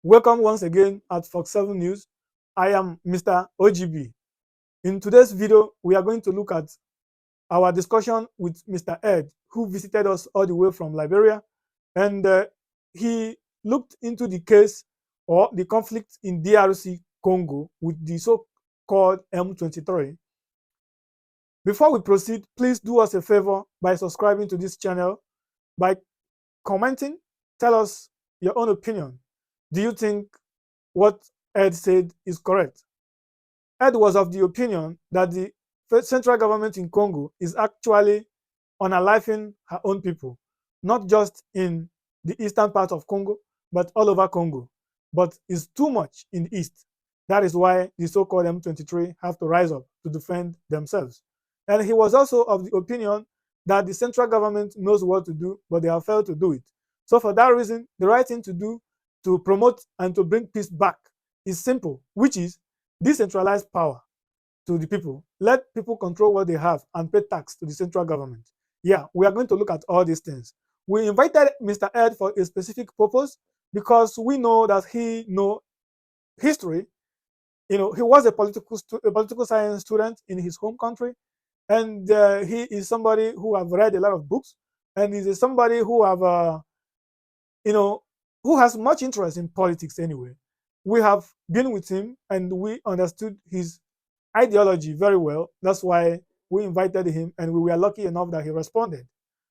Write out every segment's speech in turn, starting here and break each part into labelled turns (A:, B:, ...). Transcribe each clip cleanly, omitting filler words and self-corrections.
A: Welcome once again at Fox 7 News. I am Mr. O.G.B. In today's video, we are going to look at our discussion with Mr. Ed, who visited us all the way from Liberia, and he looked into the case or the conflict in DRC Congo with the so-called M23. Before we proceed, please do us a favor by subscribing to this channel, by commenting, tell us your own opinion. Do you think what Ed said is correct? Ed was of the opinion that the central government in Congo is actually unaliving her own people, not just in the eastern part of Congo, but all over Congo. But it's too much in the east. That is why the so-called M23 have to rise up to defend themselves. And he was also of the opinion that the central government knows what to do, but they have failed to do it. So for that reason, the right thing to do to promote and to bring peace back is simple, which is decentralize power to the people. Let people control what they have and pay tax to the central government. Yeah, we are going to look at all these things. We invited Mr. Ed for a specific purpose because we know that he knows history. He was a political science student in his home country, and he is somebody who have read a lot of books, and is somebody who have who has much interest in politics anyway. We have been with him and we understood his ideology very well. That's why we invited him, and we were lucky enough that he responded.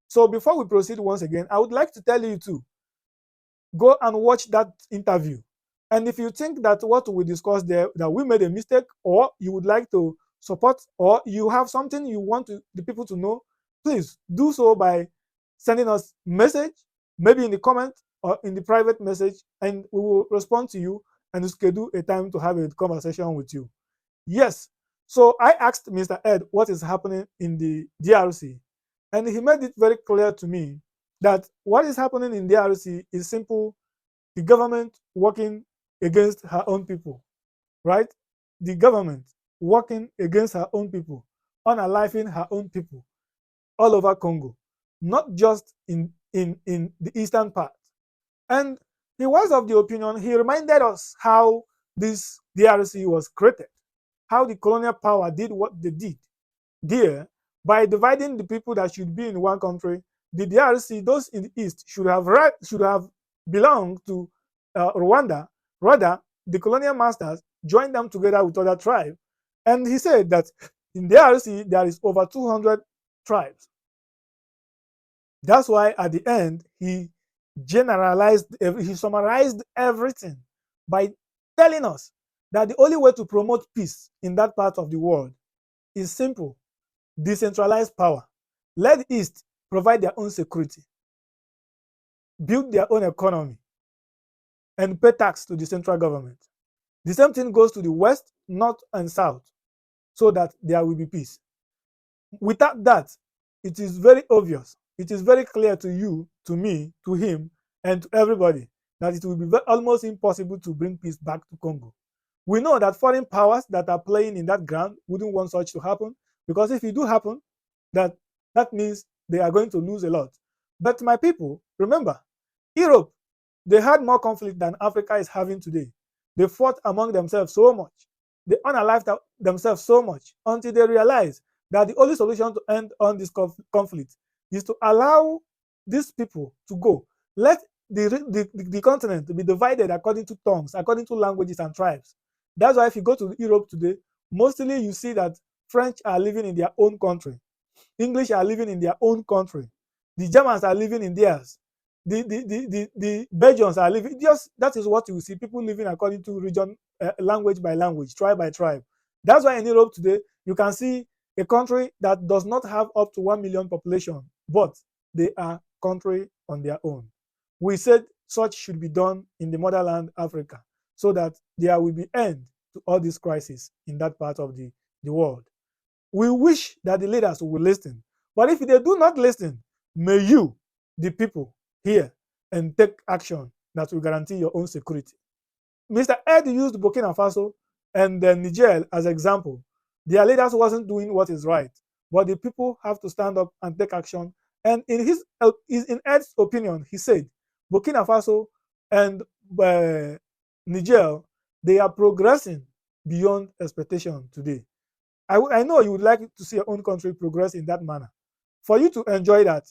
A: So before we proceed once again, I would like to tell you to go and watch that interview. And if you think that what we discussed there, that we made a mistake, or you would like to support, or you have something you want the people to know, please do so by sending us message, maybe in the comment or in the private message, and we will respond to you and schedule a time to have a conversation with you. Yes. So I asked Mr. Ed what is happening in the DRC, and he made it very clear to me that what is happening in DRC is simple: the government working against her own people, right? The government working against her own people, unaliving her own people all over Congo, not just in the eastern part. And he was of the opinion, he reminded us how this DRC was created, how the colonial power did what they did there by dividing the people that should be in one country. The DRC, those in the east, should have belonged to Rwanda. Rather, the colonial masters joined them together with other tribes. And he said that in the DRC there is over 200 tribes. That's why at the end he summarized everything by telling us that the only way to promote peace in that part of the world is simple: decentralized power. Let the East provide their own security, build their own economy, and pay tax to the central government. The same thing goes to the West, North, and South, so that there will be peace. Without that, it is very obvious, it is very clear to you, to me, to him, and to everybody that it will be almost impossible to bring peace back to Congo. We know that foreign powers that are playing in that ground wouldn't want such to happen, because if it do happen, that means they are going to lose a lot. But my people, remember, Europe, they had more conflict than Africa is having today. They fought among themselves so much. They unalived themselves so much until they realized that the only solution to end on this conflict is to allow these people to go. Let the continent be divided according to tongues, according to languages and tribes. That's why if you go to Europe today, mostly you see that French are living in their own country, English are living in their own country, the Germans are living in theirs, the Belgians are living. Just that is what you see: people living according to region, language by language, tribe by tribe. That's why in Europe today you can see a country that does not have up to 1 million population, but they are country on their own. We said such should be done in the motherland Africa, so that there will be end to all these crises in that part of the world. We wish that the leaders will listen, but if they do not listen, may you, the people, hear and take action that will guarantee your own security. Mr. Ed used Burkina Faso and Niger as example. Their leaders wasn't doing what is right, but the people have to stand up and take action. And in Ed's opinion, he said Burkina Faso and Niger, they are progressing beyond expectation today. I know you would like to see your own country progress in that manner. For you to enjoy that,